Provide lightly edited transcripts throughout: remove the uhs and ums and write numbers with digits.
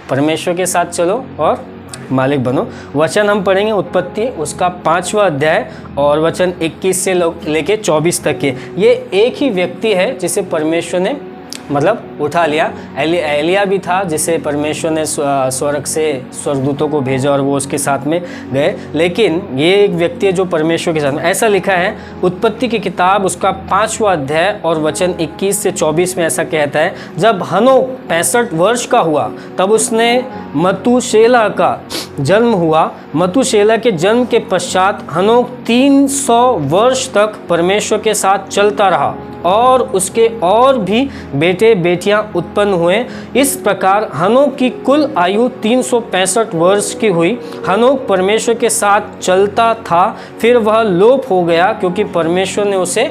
परमेश्वर के साथ चलो और मालिक बनो। वचन हम पढ़ेंगे उत्पत्ति उसका 5वां अध्याय और वचन 21 से लेके 24 तक के। ये एक ही व्यक्ति है जिसे परमेश्वर ने मतलब उठा लिया। एलिया भी था जिसे परमेश्वर ने स्वर्ग से स्वर्गदूतों को भेजा और वो उसके साथ में गए, लेकिन ये एक व्यक्ति है जो परमेश्वर के साथ में। ऐसा लिखा है उत्पत्ति की किताब उसका 5वां अध्याय और वचन 21 से 24 में ऐसा कहता है, जब हनोक 65 वर्ष का हुआ तब उसने मतूशेलह का जन्म हुआ। मतूशेलह के जन्म के पश्चात हनोक 300 वर्ष तक परमेश्वर के साथ चलता रहा और उसके और भी बेटे बेटियां उत्पन्न हुए। इस प्रकार हनोक की कुल आयु 365 वर्ष की हुई। हनोक परमेश्वर के साथ चलता था, फिर वह लोप हो गया क्योंकि परमेश्वर ने उसे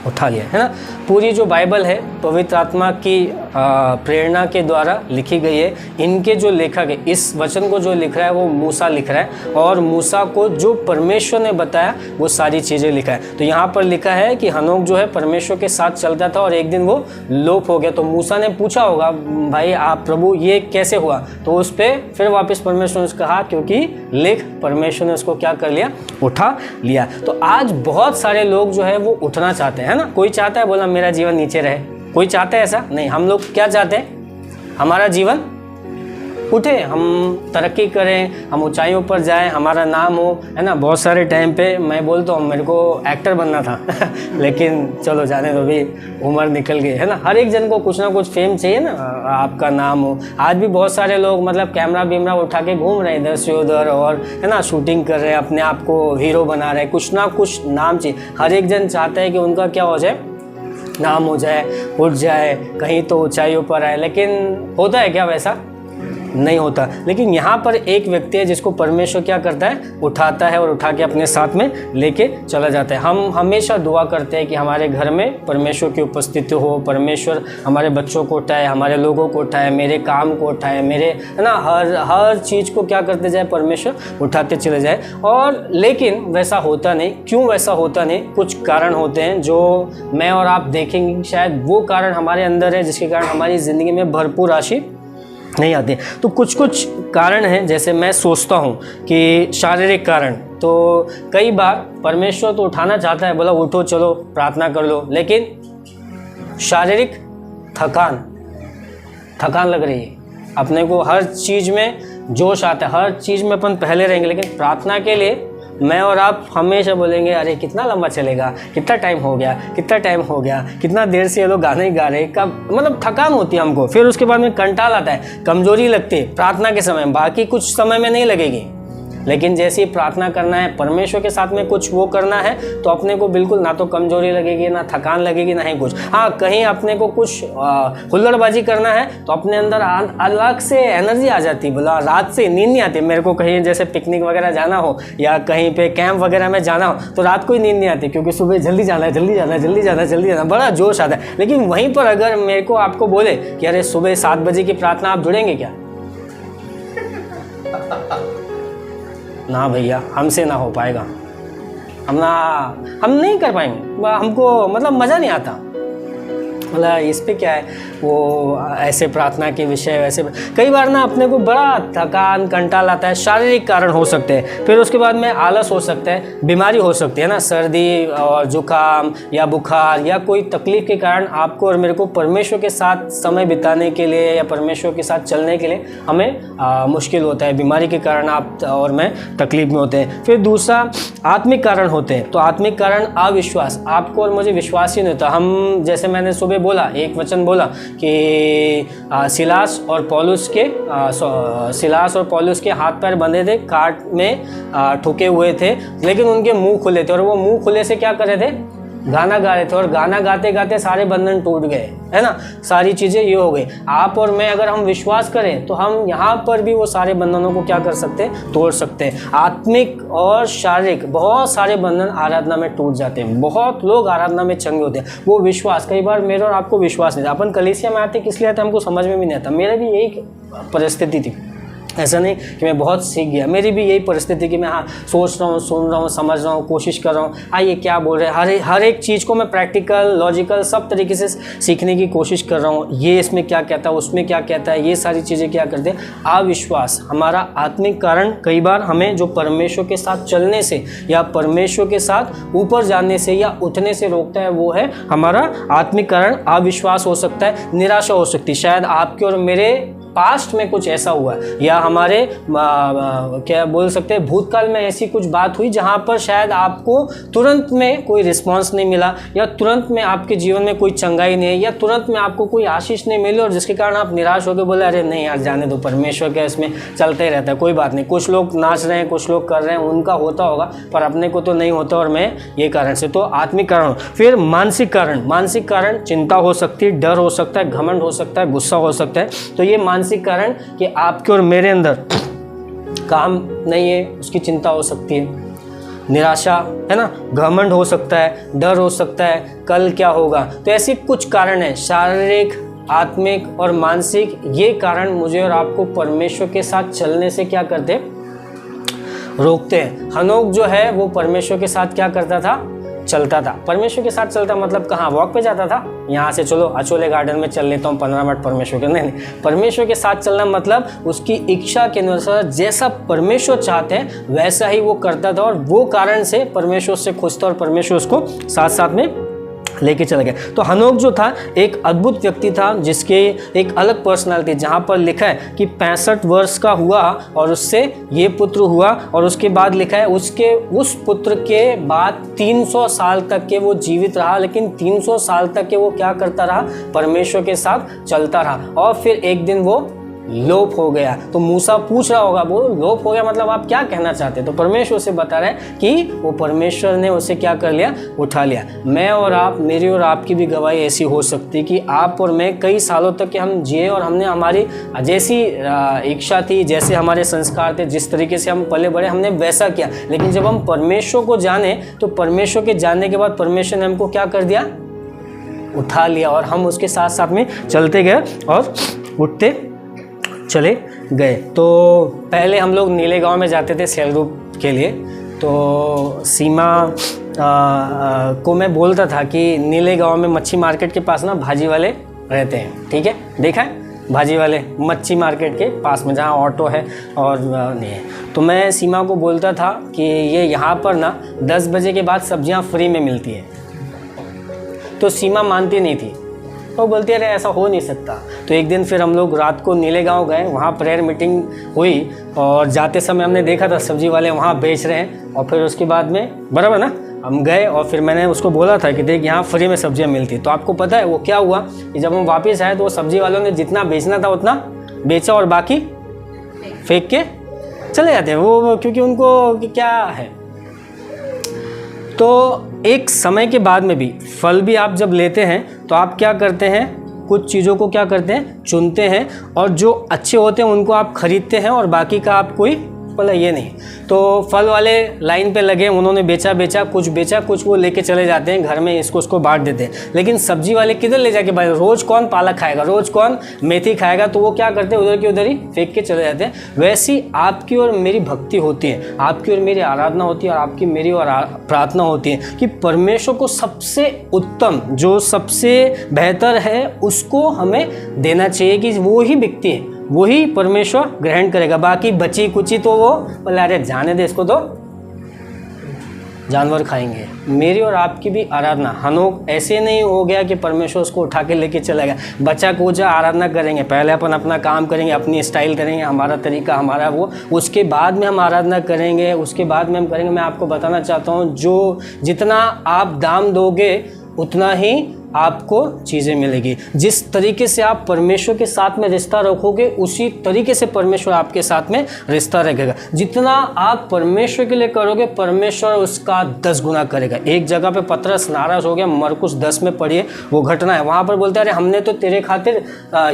उठा लिया, है ना। पूरी जो बाइबल है पवित्र आत्मा की प्रेरणा के द्वारा लिखी गई है। इनके जो लेखक है, इस वचन को जो लिख रहा है वो मूसा लिख रहा है और मूसा को जो परमेश्वर ने बताया वो सारी चीज़ें लिखा है। तो यहाँ पर लिखा है कि हनोक जो है परमेश्वर के साथ चलता था और एक दिन वो लोप हो गया। तो मूसा ने पूछा होगा, भाई आप प्रभु ये कैसे हुआ? तो उस पर फिर वापस परमेश्वर ने कहा क्योंकि लिख, परमेश्वर ने उसको क्या कर लिया? उठा लिया। तो आज बहुत सारे लोग जो है वो उठना चाहते हैं, है ना। कोई चाहता है बोला मेरा जीवन नीचे रहे, कोई चाहता है ऐसा? नहीं। हम लोग क्या चाहते हैं? हमारा जीवन उठे, हम तरक्की करें, हम ऊंचाइयों पर जाएं, हमारा नाम हो, है ना। बहुत सारे टाइम पे मैं बोलता हूँ मेरे को एक्टर बनना था लेकिन चलो जाने दो, भी उम्र निकल गई, है ना। हर एक जन को कुछ ना कुछ फेम चाहिए ना, आपका नाम हो। आज भी बहुत सारे लोग मतलब कैमरा बीमरा उठा के घूम रहे हैं इधर से उधर और, है ना, शूटिंग कर रहे हैं, अपने आप को हीरो बना रहे हैं। कुछ ना कुछ नाम चाहिए। हर एक जन चाहता है कि उनका क्या हो जाए, नाम हो जाए, उठ जाए, कहीं तो ऊंचाइयों पर आए। लेकिन होता है क्या? वैसा नहीं होता। लेकिन यहाँ पर एक व्यक्ति है जिसको परमेश्वर क्या करता है? उठाता है और उठा के अपने साथ में लेके चला जाता है। हम हमेशा दुआ करते हैं कि हमारे घर में परमेश्वर की उपस्थिति हो, परमेश्वर हमारे बच्चों को उठाए, हमारे लोगों को उठाए, मेरे काम को उठाए, मेरे, है ना, हर चीज़ को क्या करते जाए? परमेश्वर उठाते चले जाए। और लेकिन वैसा होता नहीं। क्यों वैसा होता नहीं? कुछ कारण होते हैं जो मैं और आप देखेंगे। शायद वो कारण हमारे अंदर है जिसके कारण हमारी ज़िंदगी में भरपूर राशि नहीं आती। तो कुछ कारण हैं, जैसे मैं सोचता हूँ कि शारीरिक कारण। तो कई बार परमेश्वर तो उठाना चाहता है, बोला उठो चलो प्रार्थना कर लो, लेकिन शारीरिक थकान लग रही है, अपने को हर चीज़ में जोश आता है, हर चीज़ में अपन पहले रहेंगे, लेकिन प्रार्थना के लिए मैं और आप हमेशा बोलेंगे अरे कितना लंबा चलेगा, कितना टाइम हो गया, कितना देर से ये लोग गाने ही गा रहे, कब, मतलब थकान होती है हमको। फिर उसके बाद में कंटाल आता है, कमजोरी लगती है प्रार्थना के समय, बाकी कुछ समय में नहीं लगेगी। लेकिन जैसे ही प्रार्थना करना है, परमेश्वर के साथ में कुछ वो करना है, तो अपने को बिल्कुल ना तो कमजोरी लगेगी, ना थकान लगेगी, ना ही कुछ। हाँ, कहीं अपने को कुछ हुल्लड़बाजी करना है तो अपने अंदर अलग से एनर्जी आ जाती है। बोला रात से नींद नहीं आती। मेरे को कहीं जैसे पिकनिक वगैरह जाना हो या कहीं पे कैंप वगैरह में जाना हो तो रात को ही नींद नहीं आती, क्योंकि सुबह जल्दी जाना, बड़ा जोश आता है। लेकिन वहीं पर अगर मेरे को आपको बोले कि अरे सुबह 7 बजे की प्रार्थना, आप जुड़ेंगे क्या? ना भैया, हमसे ना हो पाएगा, हम नहीं कर पाएंगे, हमको मतलब मज़ा नहीं आता। मतलब इस पे क्या है, वो ऐसे प्रार्थना के विषय वैसे कई बार ना अपने को बड़ा थकान कंटाल आता है। शारीरिक कारण हो सकते हैं, फिर उसके बाद में आलस हो सकता है, बीमारी हो सकती है ना, सर्दी और जुकाम या बुखार या कोई तकलीफ के कारण आपको और मेरे को परमेश्वर के साथ समय बिताने के लिए या परमेश्वर के साथ चलने के लिए हमें मुश्किल होता है। बीमारी के कारण आप और मैं तकलीफ में होते हैं। फिर दूसरा आत्मिक कारण होते हैं। तो आत्मिक कारण अविश्वास, आपको और मुझे विश्वास ही नहीं होता। हम जैसे मैंने सुबह बोला, एक वचन बोला कि सिलास और पौलुस के हाथ पैर बंधे थे, काट में ठुके हुए थे, लेकिन उनके मुंह खुले थे और वो मुंह खुले से क्या कर रहे थे? गाना गा रहे थे। और गाना गाते गाते सारे बंधन टूट गए, है ना, सारी चीज़ें ये हो गई। आप और मैं अगर हम विश्वास करें तो हम यहाँ पर भी वो सारे बंधनों को क्या कर सकते हैं? तोड़ सकते हैं। आत्मिक और शारीरिक बहुत सारे बंधन आराधना में टूट जाते हैं। बहुत लोग आराधना में चंगे होते हैं, वो विश्वास, कई बार मेरे और आपको विश्वास नहीं था। अपन कलीसिया में आते किस लिए आते हमको समझ में भी नहीं आता। मेरा भी यही परिस्थिति थी, ऐसा नहीं कि मैं बहुत सीख गया, मेरी भी यही परिस्थिति कि मैं हाँ सोच रहा हूँ, सुन रहा हूँ, समझ रहा हूँ, कोशिश कर रहा हूँ, ये क्या बोल रहे हैं, हर एक चीज़ को मैं प्रैक्टिकल, लॉजिकल सब तरीके से सीखने की कोशिश कर रहा हूँ। ये इसमें क्या कहता है, उसमें क्या कहता है, ये सारी चीज़ें क्या करते हैं। अविश्वास हमारा आत्मिक कारण कई बार हमें जो परमेश्वर के साथ चलने से या परमेश्वर के साथ ऊपर जाने से या उठने से रोकता है, वो है हमारा आत्मिक कारण अविश्वास हो सकता है, निराशा हो सकती है। शायद आपके और मेरे पास्ट में कुछ ऐसा हुआ या हमारे क्या बोल सकते हैं भूतकाल में ऐसी कुछ बात हुई जहां पर शायद आपको तुरंत में कोई रिस्पांस नहीं मिला या तुरंत में आपके जीवन में कोई चंगाई नहीं है या तुरंत में आपको कोई आशीष नहीं मिली और जिसके कारण आप निराश होकर बोले अरे नहीं यार जाने दो, परमेश्वर का इसमें चलते ही रहता है, कोई बात नहीं। कुछ लोग नाच रहे हैं, कुछ लोग कर रहे हैं, उनका होता होगा पर अपने को तो नहीं होता और मैं ये कारण से। तो आत्मिक कारण। फिर मानसिक कारण। मानसिक कारण चिंता हो सकती है, डर हो सकता है, घमंड हो सकता है, गुस्सा हो सकता है। तो ये मानसिक कारण कि आपके और मेरे अंदर काम नहीं है, उसकी चिंता हो सकती है, निराशा है ना, घमंड हो सकता है, डर हो सकता है, कल क्या होगा। तो ऐसे कुछ कारण है, शारीरिक, आत्मिक और मानसिक। ये कारण मुझे और आपको परमेश्वर के साथ चलने से क्या करते, रोकते हैं। हनोक जो है वो परमेश्वर के साथ क्या करता था, चलता था। परमेश्वर के साथ चलता मतलब कहाँ, वॉक पे जाता था, यहाँ से चलो अचोले गार्डन में चल लेता हूँ 15 मिनट परमेश्वर के, नहीं। परमेश्वर के साथ चलना मतलब उसकी इच्छा के अनुसार जैसा परमेश्वर चाहते हैं वैसा ही वो करता था और वो कारण से परमेश्वर से खुश था और परमेश्वर उसको साथ साथ में लेके चले गए। तो हनोक जो था एक अद्भुत व्यक्ति था जिसके एक अलग पर्सनालिटी, जहाँ पर लिखा है कि 65 वर्ष का हुआ और उससे ये पुत्र हुआ और उसके बाद लिखा है उसके उस पुत्र के बाद 300 साल तक के वो जीवित रहा, लेकिन 300 साल तक के वो क्या करता रहा, परमेश्वर के साथ चलता रहा और फिर एक दिन वो लोप हो गया। तो मूसा पूछ रहा होगा वो लोप हो गया मतलब आप क्या कहना चाहते हैं। तो परमेश्वर से बता रहे हैं कि वो परमेश्वर ने उसे क्या कर लिया, उठा लिया। मैं और आप, मेरी और आपकी भी गवाही ऐसी हो सकती है कि आप और मैं कई सालों तक के हम जिए और हमने हमारी जैसी इच्छा थी, जैसे हमारे संस्कार थे, जिस तरीके से हम पले बढ़े हमने वैसा किया। लेकिन जब हम परमेश्वर को जाने तो परमेश्वर के जानने के बाद परमेश्वर ने हमको क्या कर दिया, उठा लिया और हम उसके साथ साथ में चलते गए और उठते चले गए। तो पहले हम लोग नीले गांव में जाते थे सेल ग्रुप के लिए। तो सीमा को मैं बोलता था कि नीले गांव में मच्छी मार्केट के पास ना भाजी वाले रहते हैं, ठीक है, देखा है भाजी वाले मच्छी मार्केट के पास में जहाँ ऑटो है और नहीं है। तो मैं सीमा को बोलता था कि ये यहाँ पर ना 10 बजे के बाद सब्जियाँ फ्री में मिलती है। तो सीमा मानती नहीं थी, वो बोलती है अरे ऐसा हो नहीं सकता। तो एक दिन फिर हम लोग रात को नीले गांव गए, वहाँ प्रेयर मीटिंग हुई और जाते समय हमने देखा था सब्जी वाले वहाँ बेच रहे हैं और फिर उसके बाद में बराबर ना हम गए और फिर मैंने उसको बोला था कि देख यहाँ फ्री में सब्जियाँ मिलती। तो आपको पता है वो क्या हुआ कि जब हम वापस आए तो वो सब्जी वालों ने जितना बेचना था उतना बेचा और बाकी फेंक के चले जाते हैं वो, क्योंकि उनको क्या है। तो एक समय के बाद में भी फल भी आप जब लेते हैं तो आप क्या करते हैं, कुछ चीज़ों को क्या करते हैं, चुनते हैं और जो अच्छे होते हैं उनको आप खरीदते हैं और बाकी का आप कोई बोला ये नहीं। तो फल वाले लाइन पे लगे, उन्होंने बेचा कुछ वो लेके चले जाते हैं घर में, इसको उसको बांट देते हैं। लेकिन सब्जी वाले किधर ले जाके भाई, रोज़ कौन पालक खाएगा, रोज़ कौन मेथी खाएगा, तो वो क्या करते हैं उधर की उधर ही फेंक के चले जाते हैं। वैसी आपकी और मेरी भक्ति होती है, आपकी और मेरी आराधना होती है और आपकी मेरी और प्रार्थना होती है कि परमेश्वर को सबसे उत्तम, जो सबसे बेहतर है उसको हमें देना चाहिए कि वो ही बिकती है, वही परमेश्वर ग्रहण करेगा। बाकी बची कुची तो वो बोले अरे जाने दे, इसको तो जानवर खाएंगे। मेरी और आपकी भी आराधना, हनोक ऐसे नहीं हो गया कि परमेश्वर उसको उठा के लेके चला गया। बच्चा कुचा आराधना करेंगे, पहले अपन अपना काम करेंगे, अपनी स्टाइल करेंगे, हमारा तरीका, हमारा वो, उसके बाद में हम आराधना करेंगे, उसके बाद में हम करेंगे। मैं आपको बताना चाहता हूँ जो जितना आप दाम दोगे उतना ही आपको चीज़ें मिलेगी। जिस तरीके से आप परमेश्वर के साथ में रिश्ता रखोगे उसी तरीके से परमेश्वर आपके साथ में रिश्ता रखेगा। जितना आप परमेश्वर के लिए करोगे परमेश्वर उसका 10 गुना करेगा। एक जगह पे पतरस नाराज हो गया, मरकुस 10 में पढ़िए वो घटना है। वहाँ पर बोलते हैं अरे हमने तो तेरे खातिर,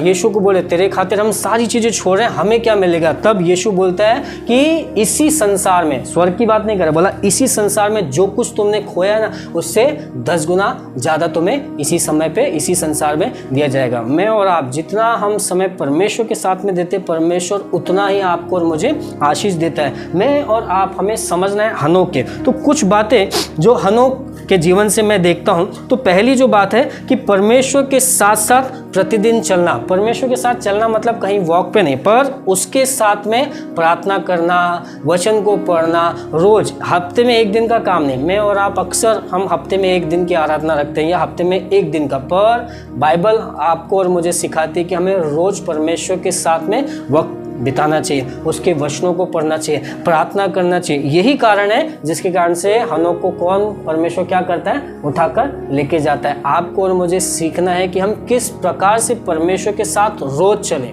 यीशु को बोले तेरे खातिर हम सारी चीज़ें छोड़ रहे हैं, हमें क्या मिलेगा। तब यीशु बोलता है कि इसी संसार में, स्वर्ग की बात नहीं करे, बोला इसी संसार में जो कुछ तुमने खोया ना उससे 10 गुना ज़्यादा तुम्हें इसी समय पे इसी संसार में दिया जाएगा। मैं और आप जितना हम समय परमेश्वर के साथ में देते, परमेश्वर उतना ही आपको और मुझे आशीष देता है। मैं और आप, हमें समझना है हनोक के। तो कुछ बातें जो हनोक के जीवन से मैं देखता हूँ, तो पहली जो बात है कि परमेश्वर के साथ साथ प्रतिदिन चलना। परमेश्वर के साथ चलना मतलब कहीं वॉक पे नहीं, पर उसके साथ में प्रार्थना करना, वचन को पढ़ना रोज। हफ्ते में एक दिन का काम नहीं। मैं और आप अक्सर हम हफ्ते में एक दिन की आराधना रखते हैं या हफ्ते में एक दिन का, पर बाइबल आपको और मुझे सिखाती है कि हमें रोज परमेश्वर के साथ में वक्त बिताना चाहिए, उसके वचनों को पढ़ना चाहिए, प्रार्थना करना चाहिए। यही कारण है जिसके कारण से हनोक को कौन परमेश्वर क्या करता है, उठाकर लेके जाता है। आपको और मुझे सीखना है कि हम किस प्रकार से परमेश्वर के साथ रोज चलें।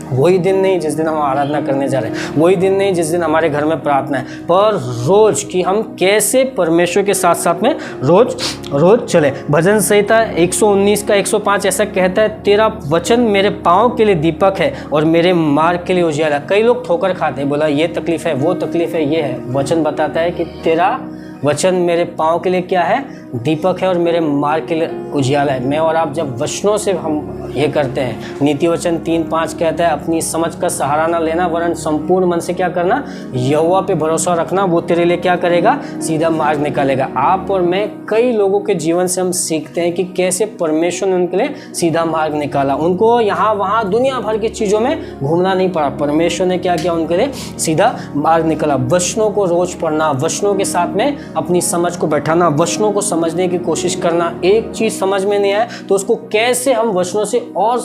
वही दिन नहीं जिस दिन हम आराधना करने जा रहे हैं, वही दिन नहीं जिस दिन हमारे घर में प्रार्थना है, पर रोज कि हम कैसे परमेश्वर के साथ साथ में रोज चले। भजन संहिता 119 का 105 ऐसा कहता है, तेरा वचन मेरे पाँव के लिए दीपक है और मेरे मार्ग के लिए उजियाला। कई लोग ठोकर खाते हैं, बोला ये तकलीफ है, वो तकलीफ है, ये है। वचन बताता है कि तेरा वचन मेरे पाँव के लिए क्या है, दीपक है और मेरे मार्ग के लिए उजियाला है। मैं और आप जब वचनों से हम ये करते हैं, नीति वचन 3:5 कहता है, अपनी समझ का सहारा ना लेना वरन संपूर्ण मन से क्या करना, यहोवा पे भरोसा रखना, वो तेरे लिए क्या करेगा, सीधा मार्ग निकालेगा। आप और मैं कई लोगों के जीवन से हम सीखते हैं कि कैसे परमेश्वर ने उनके लिए सीधा मार्ग निकाला। उनको यहाँ वहाँ दुनिया भर की चीज़ों में घूमना नहीं पड़ा, परमेश्वर ने क्या किया, उनके लिए सीधा मार्ग निकाला। वचनों को रोज पढ़ना, वचनों के साथ में अपनी समझ को बैठाना, वचनों को समझने की कोशिश करना। एक चीज़ समझ में नहीं आए तो उसको कैसे हम वचनों से और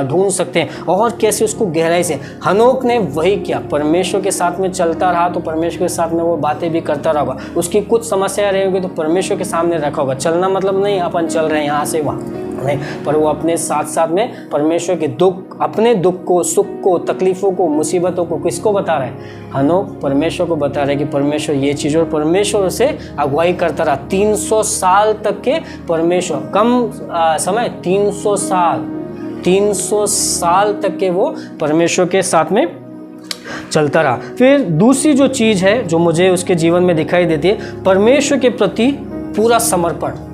ढूंढ सकते हैं और कैसे उसको गहराई से। हनोक ने वही किया, परमेश्वर के साथ में चलता रहा तो परमेश्वर के साथ में वो बातें भी करता रहा। उसकी कुछ समस्याएं रहेगी तो परमेश्वर के सामने रखा होगा। चलना मतलब नहीं अपन चल रहे हैं यहाँ से वहाँ नहीं, पर वो अपने साथ साथ में परमेश्वर के दुख, अपने दुख को, सुख को, तकलीफ़ों को, मुसीबतों को किसको बता रहे हैं, हनोक परमेश्वर को बता रहे कि परमेश्वर ये चीज़, और परमेश्वर से अगुवाई करता रहा 300 साल तक के। परमेश्वर कम समय 300 साल तक के वो परमेश्वर के साथ में चलता रहा। फिर दूसरी जो चीज़ है जो मुझे उसके जीवन में दिखाई देती है, परमेश्वर के प्रति पूरा समर्पण।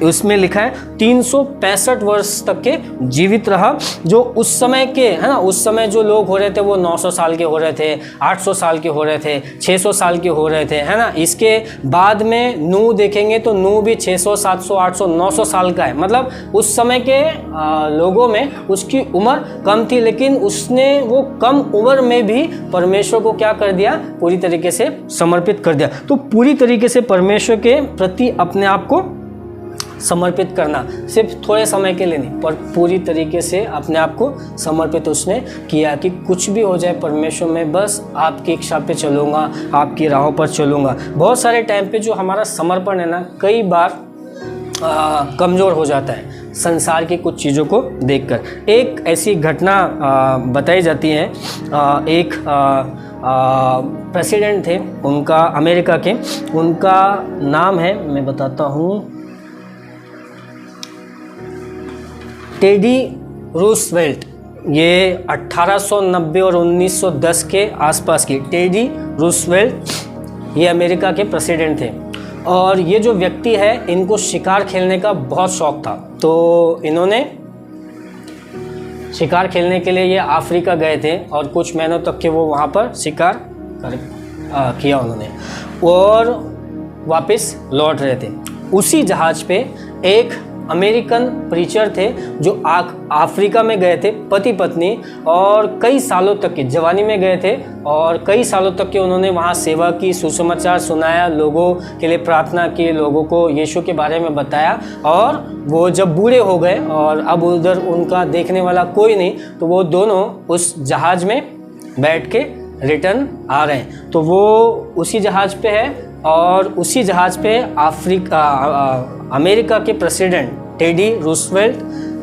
उसमें लिखा है 365 वर्ष तक के जीवित रहा। जो उस समय के है ना, उस समय जो लोग हो रहे थे वो 900 साल के हो रहे थे, 800 साल के हो रहे थे, 600 साल के हो रहे थे, है ना। इसके बाद में नूह देखेंगे तो नूह भी 600, 700, 800, 900 साल का है। मतलब उस समय के लोगों में उसकी उम्र कम थी, लेकिन उसने वो कम उम्र में भी परमेश्वर को क्या कर दिया, पूरी तरीके से समर्पित कर दिया। तो पूरी तरीके से परमेश्वर के प्रति अपने आप को समर्पित करना, सिर्फ थोड़े समय के लिए नहीं पर पूरी तरीके से अपने आप को समर्पित उसने किया कि कुछ भी हो जाए परमेश्वर में बस आपकी इच्छा पे चलूँगा, आपकी राहों पर चलूँगा। बहुत सारे टाइम पे जो हमारा समर्पण है ना, कई बार कमज़ोर हो जाता है संसार की कुछ चीज़ों को देखकर। एक ऐसी घटना बताई जाती है, एक प्रेसिडेंट थे उनका, अमेरिका के, उनका नाम है, मैं बताता हूँ, टेडी रूजवेल्ट। ये 1890 और 1910 के आसपास की टेडी रूजवेल्ट, ये अमेरिका के प्रेसिडेंट थे। और ये जो व्यक्ति है, इनको शिकार खेलने का बहुत शौक था। तो इन्होंने शिकार खेलने के लिए ये अफ्रीका गए थे और कुछ महीनों तक के वो वहाँ पर शिकार किया उन्होंने और वापस लौट रहे थे। उसी जहाज़ पे एक अमेरिकन प्रीचर थे जो अफ्रीका में गए थे, पति पत्नी, और कई सालों तक के, जवानी में गए थे और कई सालों तक के उन्होंने वहाँ सेवा की, सुसमाचार सुनाया, लोगों के लिए प्रार्थना की, लोगों को यीशु के बारे में बताया। और वो जब बूढ़े हो गए और अब उधर उनका देखने वाला कोई नहीं, तो वो दोनों उस जहाज़ में बैठ के रिटर्न आ रहे हैं। तो वो उसी जहाज़ पे है और उसी जहाज़ पे अमेरिका के प्रेसिडेंट टेडी रूजवेल्ट,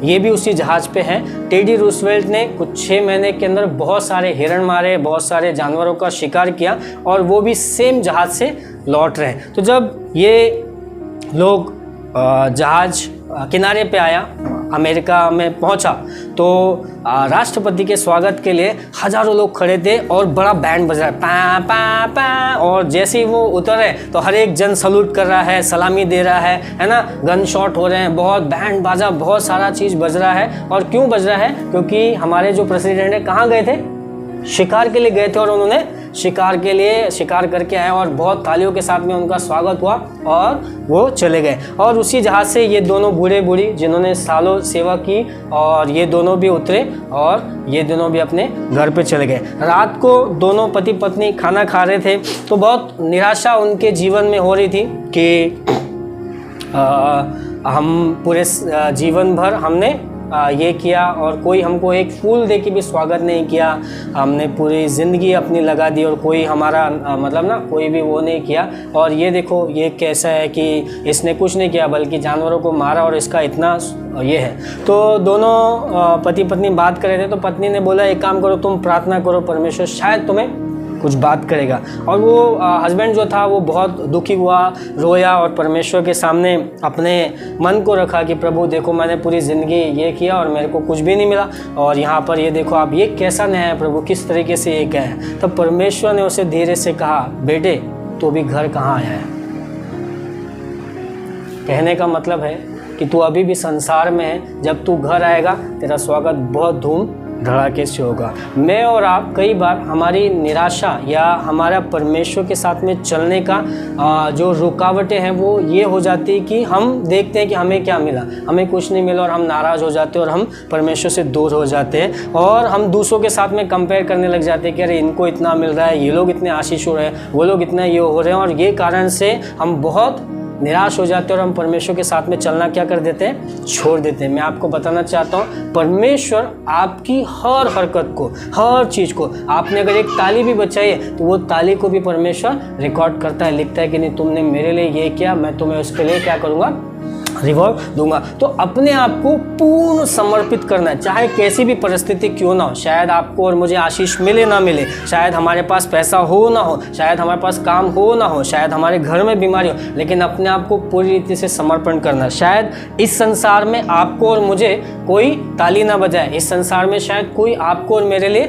ये भी उसी जहाज़ पे हैं। टेडी रूजवेल्ट ने कुछ 6 महीने के अंदर बहुत सारे हिरण मारे, बहुत सारे जानवरों का शिकार किया और वो भी सेम जहाज़ से लौट रहे हैं। तो जब ये लोग जहाज़ किनारे पे आया, अमेरिका में पहुंचा तो राष्ट्रपति के स्वागत के लिए हजारों लोग खड़े थे और बड़ा बैंड बज रहा है, पा पा पा, और जैसे ही वो उतरे तो हर एक जन सलूट कर रहा है, सलामी दे रहा है ना, गन शॉट हो रहे हैं, बहुत बैंड बाजा, बहुत सारा चीज़ बज रहा है। और क्यों बज रहा है? क्योंकि हमारे जो प्रेसिडेंट है कहाँ गए थे? शिकार के लिए गए थे और उन्होंने शिकार करके आए और बहुत तालियों के साथ में उनका स्वागत हुआ और वो चले गए। और उसी जहाज से ये दोनों बूढ़े बूढ़ी जिन्होंने सालों सेवा की और ये दोनों भी उतरे और ये दोनों भी अपने घर पे चले गए। रात को दोनों पति पत्नी खाना खा रहे थे तो बहुत निराशा उनके जीवन में हो रही थी कि हम पूरे जीवन भर हमने ये किया और कोई हमको एक फूल दे के भी स्वागत नहीं किया, हमने पूरी ज़िंदगी अपनी लगा दी और कोई हमारा मतलब ना कोई भी वो नहीं किया। और ये देखो ये कैसा है कि इसने कुछ नहीं किया बल्कि जानवरों को मारा और इसका इतना ये है। तो दोनों पति पत्नी बात कर रहे थे तो पत्नी ने बोला एक काम करो, तुम प्रार्थना करो, परमेश्वर शायद तुम्हें कुछ बात करेगा। और वो हस्बैंड जो था वो बहुत दुखी हुआ, रोया और परमेश्वर के सामने अपने मन को रखा कि प्रभु देखो मैंने पूरी ज़िंदगी ये किया और मेरे को कुछ भी नहीं मिला और यहाँ पर ये देखो आप ये कैसा न्याय है प्रभु, किस तरीके से ये क्या है। तब परमेश्वर ने उसे धीरे से कहा, बेटे तो भी घर कहाँ आया है? कहने का मतलब है कि तू अभी भी संसार में है, जब तू घर आएगा तेरा स्वागत बहुत धूम धड़ाके से होगा। मैं और आप कई बार हमारी निराशा या हमारा परमेश्वर के साथ में चलने का जो रुकावटें हैं वो ये हो जाती है कि हम देखते हैं कि हमें क्या मिला, हमें कुछ नहीं मिला और हम नाराज़ हो जाते हैं और हम परमेश्वर से दूर हो जाते हैं और हम दूसरों के साथ में कंपेयर करने लग जाते हैं कि अरे इनको इतना मिल रहा है, ये लोग इतने आशीष हो रहे हैं, वो लोग इतना ये हो रहे हैं। और ये कारण से हम बहुत निराश हो जाते हैं और हम परमेश्वर के साथ में चलना क्या कर देते हैं? छोड़ देते हैं। मैं आपको बताना चाहता हूँ परमेश्वर आपकी हर हरकत को, हर चीज़ को, आपने अगर एक ताली भी बचाई है तो वो ताली को भी परमेश्वर रिकॉर्ड करता है, लिखता है कि नहीं तुमने मेरे लिए ये किया, मैं तुम्हें उसके लिए क्या करूँगा? रिवॉर्ड दूंगा। तो अपने आप को पूर्ण समर्पित करना है, चाहे कैसी भी परिस्थिति क्यों ना हो। शायद आपको और मुझे आशीष मिले ना मिले, शायद हमारे पास पैसा हो ना हो, शायद हमारे पास काम हो ना हो, शायद हमारे घर में बीमारी हो, लेकिन अपने आप को पूरी रीति से समर्पण करना। शायद इस संसार में आपको और मुझे कोई ताली ना बजाए, इस संसार में शायद कोई आपको और मेरे लिए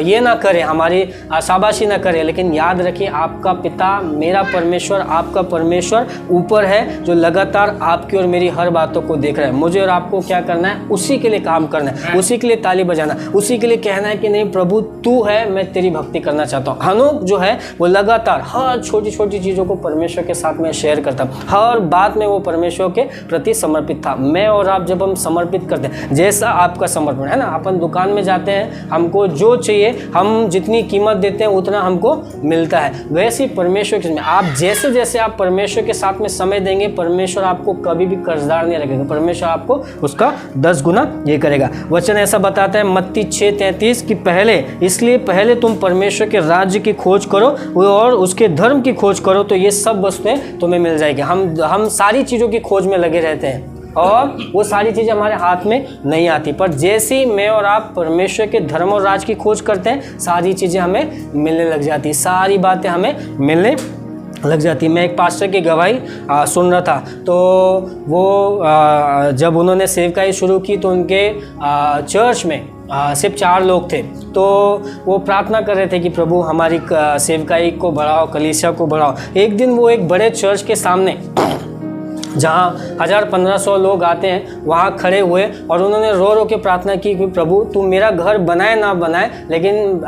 ये ना करे, हमारी शाबाशी ना करे, लेकिन याद रखिए आपका पिता, मेरा परमेश्वर, आपका परमेश्वर ऊपर है जो लगातार आपकी और मेरी हर बातों को देख रहा है। मुझे और आपको क्या करना है? उसी के लिए काम करना है, उसी के लिए ताली बजाना, उसी के लिए कहना है कि नहीं प्रभु तू है, मैं तेरी भक्ति करना चाहता हूँ। हनोक जो है वो लगातार हर छोटी छोटी चीज़ों को परमेश्वर के साथ में शेयर करता, हर बात में वो परमेश्वर के प्रति समर्पित था। मैं और आप जब हम समर्पित करते हैं, जैसा आपका समर्पण है ना, अपन दुकान में जाते हैं, हमको जो चाहिए हम जितनी कीमत देते हैं उतना हमको मिलता है, वैसे ही परमेश्वर के आप जैसे जैसे आप परमेश्वर के साथ में समय देंगे, परमेश्वर आपको कभी भी कर्जदार नहीं रखेगा, परमेश्वर आपको उसका 10 गुना ये करेगा। वचन ऐसा बताता है मत्ती 6:33 कि पहले तुम परमेश्वर के राज्य की खोज करो और उसके धर्म की खोज करो तो ये सब वस्तुएं तुम्हें मिल जाएगी। हम सारी चीज़ों की खोज में लगे रहते हैं और वो सारी चीज़ें हमारे हाथ में नहीं आती, पर जैसे ही मैं और आप परमेश्वर के धर्म और राज की खोज करते हैं सारी चीज़ें हमें मिलने लग जाती, सारी बातें हमें मिलने लग जाती। मैं एक पास्टर की गवाही सुन रहा था, तो वो जब उन्होंने सेवकाई शुरू की तो उनके चर्च में सिर्फ 4 लोग थे, तो वो प्रार्थना कर रहे थे कि प्रभु हमारी सेवकाई को बढ़ाओ, कलीसिया को बढ़ाओ। एक दिन वो एक बड़े चर्च के सामने जहाँ 1000-1500 लोग आते हैं वहाँ खड़े हुए और उन्होंने रो रो के प्रार्थना की कि प्रभु तू मेरा घर बनाए ना बनाए, लेकिन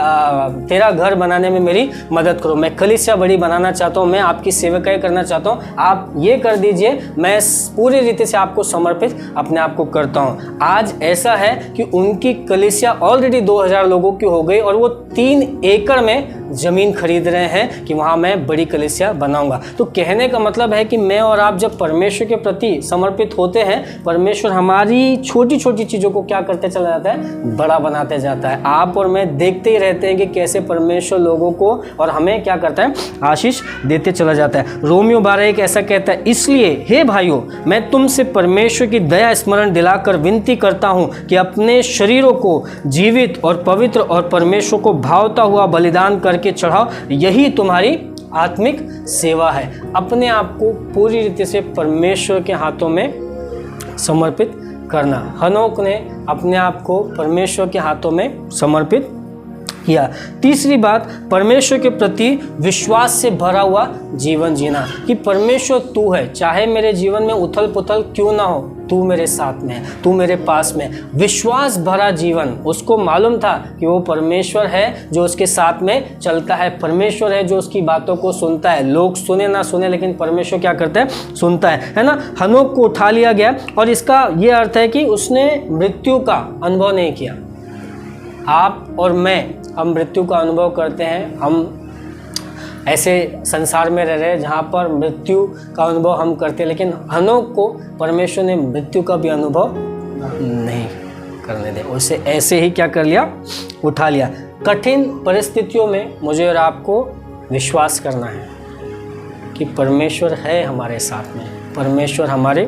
तेरा घर बनाने में मेरी मदद करो। मैं कलीसिया बड़ी बनाना चाहता हूँ, मैं आपकी सेवकाई करना चाहता हूँ, आप ये कर दीजिए, मैं पूरी रीति से आपको समर्पित अपने आप को करता हूँ। आज ऐसा है कि उनकी कलीसिया ऑलरेडी 2000 लोगों की हो गई और वो 3 एकड़ में ज़मीन खरीद रहे हैं कि वहाँ मैं बड़ी कलीसिया बनाऊंगा। तो कहने का मतलब है कि मैं और आप जब परमेश्वर के प्रति समर्पित होते हैं, परमेश्वर हमारी छोटी छोटी चीज़ों को क्या करते चला जाता है? बड़ा बनाते जाता है। आप और मैं देखते ही रहते हैं कि कैसे परमेश्वर लोगों को और हमें क्या करता है? आशीष देते चला जाता है। रोमियो 12:1 ऐसा कहता है, इसलिए हे भाइयों मैं तुमसे परमेश्वर की दया स्मरण दिलाकर विनती करता हूँ कि अपने शरीरों को जीवित और पवित्र और परमेश्वर को भावता हुआ बलिदान करके चढ़ाओ, यही तुम्हारी आत्मिक सेवा है। अपने आप को पूरी रीति से परमेश्वर के हाथों में समर्पित करना। हनोक ने अपने आप को परमेश्वर के हाथों में समर्पित किया। तीसरी बात, परमेश्वर के प्रति विश्वास से भरा हुआ जीवन जीना, कि परमेश्वर तू है, चाहे मेरे जीवन में उथल पुथल क्यों ना हो, तू मेरे साथ में है, तू मेरे पास में। विश्वास भरा जीवन, उसको मालूम था कि वो परमेश्वर है जो उसके साथ में चलता है, परमेश्वर है जो उसकी बातों को सुनता है। लोग सुने ना सुने, लेकिन परमेश्वर क्या करता है, सुनता है ना। हनोक को उठा लिया गया, और इसका ये अर्थ है कि उसने मृत्यु का अनुभव नहीं किया। आप और मैं, हम मृत्यु का अनुभव करते हैं। हम ऐसे संसार में रह रहे हैं जहाँ पर मृत्यु का अनुभव हम करते हैं, लेकिन हनोक को परमेश्वर ने मृत्यु का भी अनुभव नहीं करने दे, उसे ऐसे ही क्या कर लिया, उठा लिया। कठिन परिस्थितियों में मुझे और आपको विश्वास करना है कि परमेश्वर है हमारे साथ में, परमेश्वर हमारे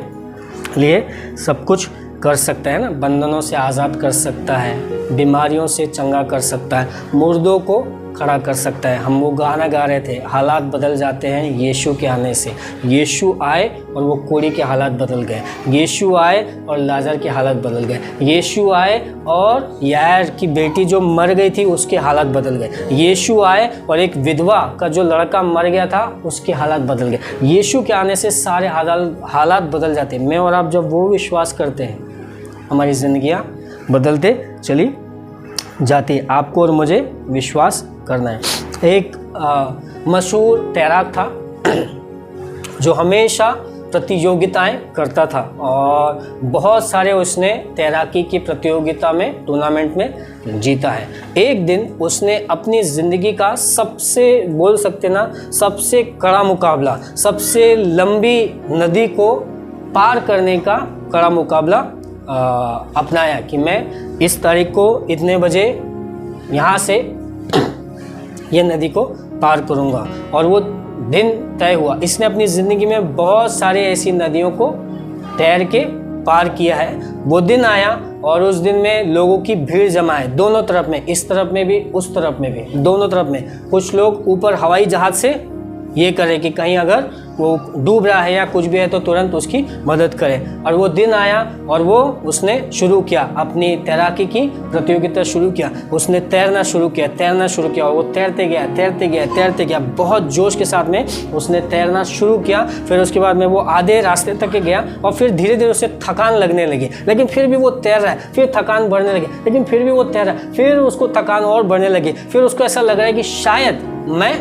लिए सब कुछ कर सकता है ना। बंधनों से आज़ाद कर सकता है, बीमारियों से चंगा कर सकता है, मुर्दों को खड़ा कर सकता है। हम वो गाना गा रहे थे, हालात बदल जाते हैं यीशु के आने से। यीशु आए और वो कोढ़ी के हालात बदल गए, यीशु आए और लाजर के हालात बदल गए, यीशु आए और यार की बेटी जो मर गई थी उसके हालात बदल गए, यीशु आए और एक विधवा का जो लड़का मर गया था उसके हालात बदल गए। यीशु के आने से सारे हालात बदल जाते हैं। मैं और आप जब वो विश्वास करते हैं, हमारी ज़िंदगियाँ बदलते चली जाती है। आपको और मुझे विश्वास करना है। एक मशहूर तैराक था जो हमेशा प्रतियोगिताएं करता था, और बहुत सारे उसने तैराकी की प्रतियोगिता में, टूर्नामेंट में जीता है। एक दिन उसने अपनी ज़िंदगी का सबसे, बोल सकते ना, सबसे कड़ा मुकाबला, सबसे लंबी नदी को पार करने का कड़ा मुकाबला अपनाया कि मैं इस तारीख को इतने बजे यहाँ से ये नदी को पार करूँगा, और वो दिन तय हुआ। इसने अपनी ज़िंदगी में बहुत सारे ऐसी नदियों को तैर के पार किया है। वो दिन आया और उस दिन में लोगों की भीड़ जमा है, दोनों तरफ में, इस तरफ में भी उस तरफ में भी, दोनों तरफ में। कुछ लोग ऊपर हवाई जहाज़ से ये करे कि कहीं अगर वो डूब रहा है या कुछ भी है तो तुरंत उसकी मदद करे। और वो दिन आया और वो उसने शुरू किया, अपनी तैराकी की प्रतियोगिता शुरू किया। उसने तैरना शुरू किया और वो तैरते गया, बहुत जोश के साथ में उसने तैरना शुरू किया। फिर उसके बाद में वो आधे रास्ते तक गया और फिर धीरे धीरे उसे थकान लगने लगी, लेकिन फिर भी वो तैर रहा है। फिर थकान बढ़ने लगी, लेकिन फिर भी वो तैर रहा है। फिर उसको थकान और बढ़ने लगी। फिर उसको ऐसा लग रहा है कि शायद मैं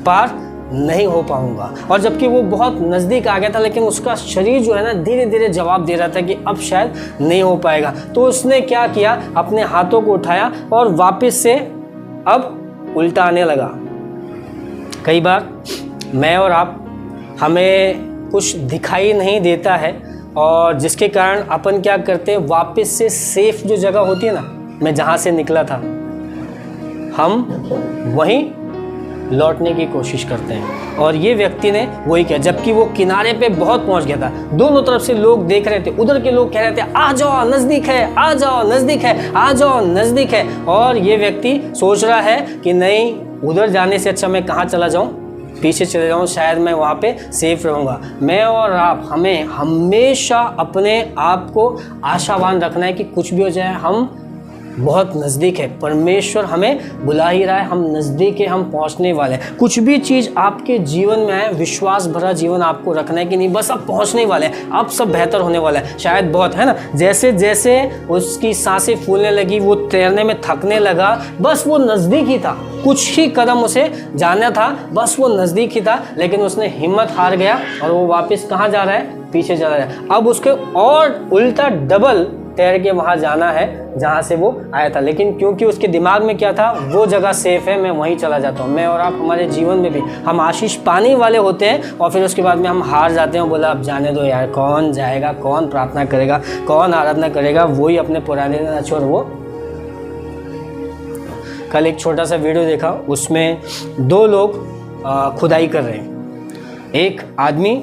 पार नहीं हो पाऊंगा, और जबकि वो बहुत नज़दीक आ गया था, लेकिन उसका शरीर जो है ना धीरे धीरे जवाब दे रहा था कि अब शायद नहीं हो पाएगा। तो उसने क्या किया, अपने हाथों को उठाया और वापस से अब उल्टा आने लगा। कई बार मैं और आप, हमें कुछ दिखाई नहीं देता है, और जिसके कारण अपन क्या करते हैं, वापस से सेफ जो जगह होती है ना, मैं जहाँ से निकला था, हम वहीं लौटने की कोशिश करते हैं। और ये व्यक्ति ने वही किया, जबकि वो किनारे पे बहुत पहुंच गया था। दोनों तरफ से लोग देख रहे थे, उधर के लोग कह रहे थे आ जाओ नज़दीक है, आ जाओ नज़दीक है, आ जाओ नज़दीक है। और ये व्यक्ति सोच रहा है कि नहीं, उधर जाने से अच्छा मैं कहाँ चला जाऊँ, पीछे चले जाऊँ, शायद मैं वहाँ पे सेफ रहूँगा। मैं और आप, हमें हमेशा अपने आप को आशावान रखना है कि कुछ भी हो जाए हम बहुत नज़दीक है, परमेश्वर हमें बुला ही रहा है, हम नज़दीक है, हम पहुंचने वाले हैं। कुछ भी चीज़ आपके जीवन में है, विश्वास भरा जीवन आपको रखना है कि नहीं, बस आप पहुंचने वाले हैं, अब सब बेहतर होने वाला है, शायद बहुत, है ना। जैसे जैसे उसकी सांसें फूलने लगी, वो तैरने में थकने लगा, बस वो नज़दीक ही था, कुछ ही कदम उसे जाना था, बस वो नज़दीक ही था, लेकिन उसने हिम्मत हार गया और वो वापस कहाँ जा रहा है, पीछे चला रहा है। अब उसके और उल्टा डबल तैर के वहाँ जाना है जहाँ से वो आया था, लेकिन क्योंकि उसके दिमाग में क्या था, वो जगह सेफ है, मैं वहीं चला जाता हूँ। मैं और आप, हमारे जीवन में भी हम आशीष पाने वाले होते हैं और फिर उसके बाद में हम हार जाते हैं, बोला अब जाने दो यार, कौन जाएगा, कौन प्रार्थना करेगा, कौन आराधना करेगा, वही अपने पुराने दिन छोड़। वो कल एक छोटा सा वीडियो देखा, उसमें दो लोग खुदाई कर रहे हैं। एक आदमी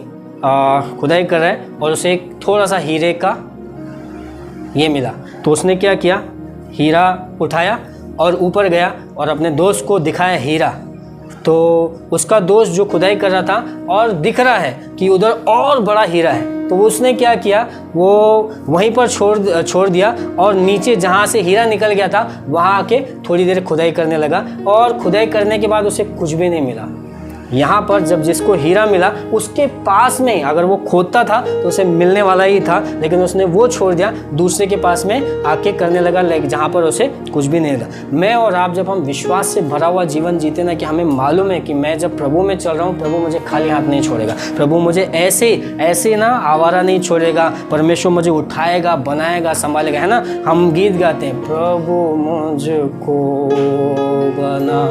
खुदाई कर रहा है और उसे एक थोड़ा सा हीरे का ये मिला, तो उसने क्या किया, हीरा उठाया और ऊपर गया और अपने दोस्त को दिखाया हीरा, तो उसका दोस्त जो खुदाई कर रहा था और दिख रहा है कि उधर और बड़ा हीरा है, तो उसने क्या किया, वो वहीं पर छोड़ दिया और नीचे जहाँ से हीरा निकल गया था वहाँ आके थोड़ी देर खुदाई करने लगा। और खुदाई करने के बाद उसे कुछ भी नहीं मिला। यहाँ पर जब जिसको हीरा मिला उसके पास में अगर वो खोदता था तो उसे मिलने वाला ही था, लेकिन उसने वो छोड़ दिया, दूसरे के पास में आके करने लगा जहाँ पर उसे कुछ भी नहीं मिला। मैं और आप जब हम विश्वास से भरा हुआ जीवन जीते ना, कि हमें मालूम है कि मैं जब प्रभु में चल रहा हूँ, प्रभु मुझे खाली हाथ नहीं छोड़ेगा, प्रभु मुझे ऐसे ना आवारा नहीं छोड़ेगा, परमेश्वर मुझे उठाएगा, बनाएगा, संभालेगा, है ना। हम गीत गाते हैं, प्रभु मुझको बना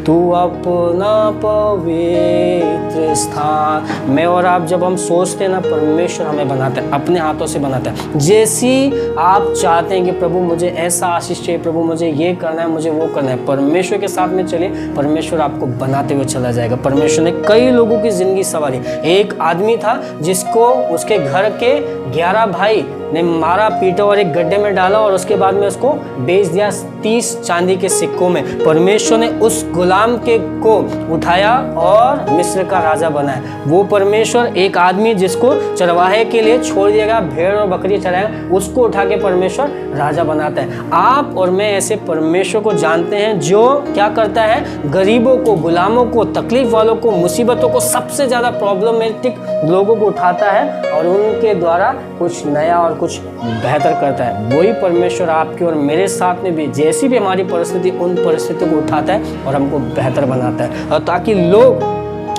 तू अपना पवित्र स्थान। मैं और आप जब हम सोचते हैं ना, परमेश्वर हमें बनाता है, अपने हाथों से बनाता है। जैसी आप चाहते हैं कि प्रभु मुझे ऐसा आशीष चाहिए, प्रभु मुझे ये करना है, मुझे वो करना है, परमेश्वर के साथ में चलिए, परमेश्वर आपको बनाते हुए चला जाएगा। परमेश्वर ने कई लोगों की जिंदगी संवारी। एक आदमी था जिसको उसके घर के 11 भाई ने मारा, पीटा और एक गड्ढे में डाला और उसके बाद में उसको बेच दिया 30 चांदी के सिक्कों में। परमेश्वर ने उस गुलाम को उठाया और मिस्र का राजा बनाया। वो परमेश्वर एक आदमी जिसको चरवाहे के लिए छोड़ दिएगा, भेड़ और बकरी चराएगा, उसको उठा के परमेश्वर राजा बनाता है। आप और मैं ऐसे परमेश्वर को जानते हैं जो क्या करता है, गरीबों को, गुलामों को, तकलीफ वालों को, मुसीबतों को, सबसे ज़्यादा प्रॉब्लमेटिक लोगों को उठाता है और उनके द्वारा कुछ नया और कुछ बेहतर करता है। वही परमेश्वर आपके और मेरे साथ में भी, जैसी भी हमारी परिस्थिति, उन परिस्थितियों को उठाता है और हमको बेहतर बनाता है, और ताकि लोग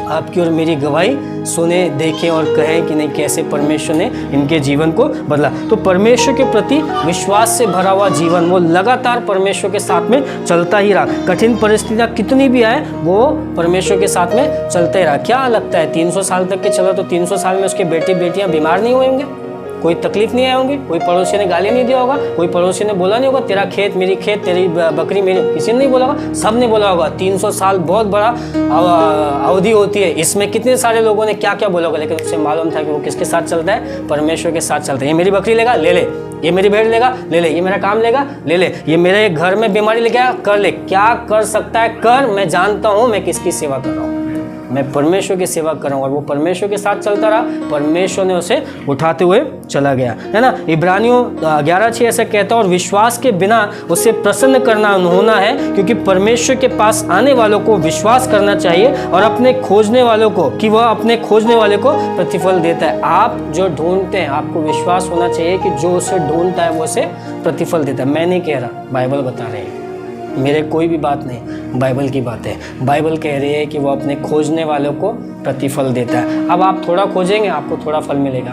आपकी और मेरी गवाही सुने, देखें और कहें कि नहीं कैसे परमेश्वर ने इनके जीवन को बदला। तो परमेश्वर के प्रति विश्वास से भरा हुआ जीवन, वो लगातार परमेश्वर के साथ में चलता ही रहा। कठिन परिस्थितियाँ कितनी भी आए, वो परमेश्वर के साथ में चलता ही रहा। क्या लगता है 300 साल तक के चला तो 300 साल में उसके बेटे बेटियाँ बीमार नहीं हुए होंगे, कोई तकलीफ नहीं आए होंगे, कोई पड़ोसी ने गाली नहीं दिया होगा, कोई पड़ोसी ने बोला नहीं होगा तेरा खेत मेरी खेत, तेरी बकरी मेरी, किसी ने नहीं बोला होगा, सब ने बोला होगा। 300 साल बहुत बड़ा अवधि होती है, इसमें कितने सारे लोगों ने क्या क्या बोला होगा, लेकिन उसे मालूम था कि वो किसके साथ चलता है, परमेश्वर के साथ चलता है। ये मेरी बकरी लेगा, ले ले, ये मेरी भेड़ लेगा, ले ले, ये मेरा काम लेगा, ले ले, ये मेरे घर में बीमारी लेके आया, कर ले, क्या कर सकता है कर, मैं जानता हूँ मैं किसकी सेवा कर रहा हूँ, मैं परमेश्वर की सेवा कर रहा हूँ। और वो परमेश्वर के साथ चलता रहा, परमेश्वर ने उसे उठाते हुए चला गया, है ना। इब्रानियों 11:6 ऐसा कहता है, और विश्वास के बिना उसे प्रसन्न करना होना है, क्योंकि परमेश्वर के पास आने वालों को विश्वास करना चाहिए और अपने खोजने वालों को, कि वह अपने खोजने वाले को प्रतिफल देता है। आप जो ढूंढते हैं, आपको विश्वास होना चाहिए कि जो उसे ढूंढता है वो उसे प्रतिफल देता है। मैं नहीं कह रहा, बाइबल बता रहे हैं, मेरे कोई भी बात नहीं, बाइबल की बात है। बाइबल कह रही है कि वो अपने खोजने वालों को प्रतिफल देता है। अब आप थोड़ा खोजेंगे आपको थोड़ा फल मिलेगा,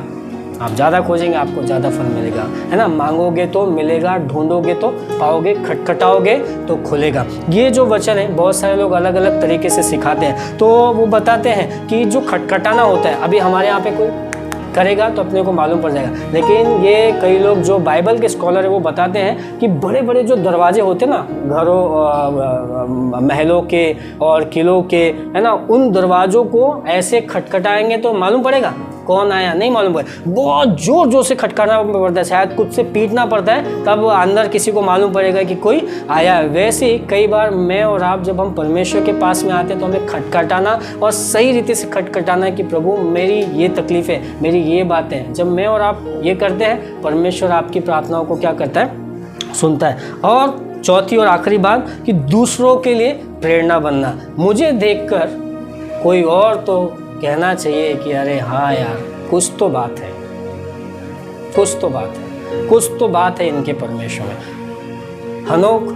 आप ज़्यादा खोजेंगे आपको ज़्यादा फल मिलेगा, है ना। मांगोगे तो मिलेगा, ढूंढोगे तो पाओगे, खटखटाओगे तो खुलेगा। ये जो वचन है बहुत सारे लोग अलग अलग तरीके से सिखाते हैं। तो वो बताते हैं कि जो खटखटाना होता है, अभी हमारे यहाँ पे कोई करेगा तो अपने को मालूम पड़ जाएगा, लेकिन ये कई लोग जो बाइबल के स्कॉलर है वो बताते हैं कि बड़े बड़े जो दरवाजे होते हैं ना, घरों, महलों के और किलों के, है ना, उन दरवाजों को ऐसे खटखटाएंगे तो मालूम पड़ेगा कौन आया, नहीं मालूम पड़े, बहुत जोर जोर से खटकाना पड़ता है, शायद कुछ से पीटना पड़ता है, तब अंदर किसी को मालूम पड़ेगा कि कोई आया है। वैसे ही कई बार मैं और आप जब हम परमेश्वर के पास में आते हैं तो हमें खटखटाना और सही रीति से खटखटाना है कि प्रभु मेरी ये तकलीफ है, मेरी ये बातें हैं। जब मैं और आप ये करते हैं, परमेश्वर आपकी प्रार्थनाओं को क्या करता है, सुनता है। और चौथी और आखिरी बात कि दूसरों के लिए प्रेरणा बनना। मुझे देखकर कोई और तो कहना चाहिए कि अरे हाँ यार, कुछ तो बात है, कुछ तो बात है, कुछ तो बात है इनके परमेश्वर में। हनोक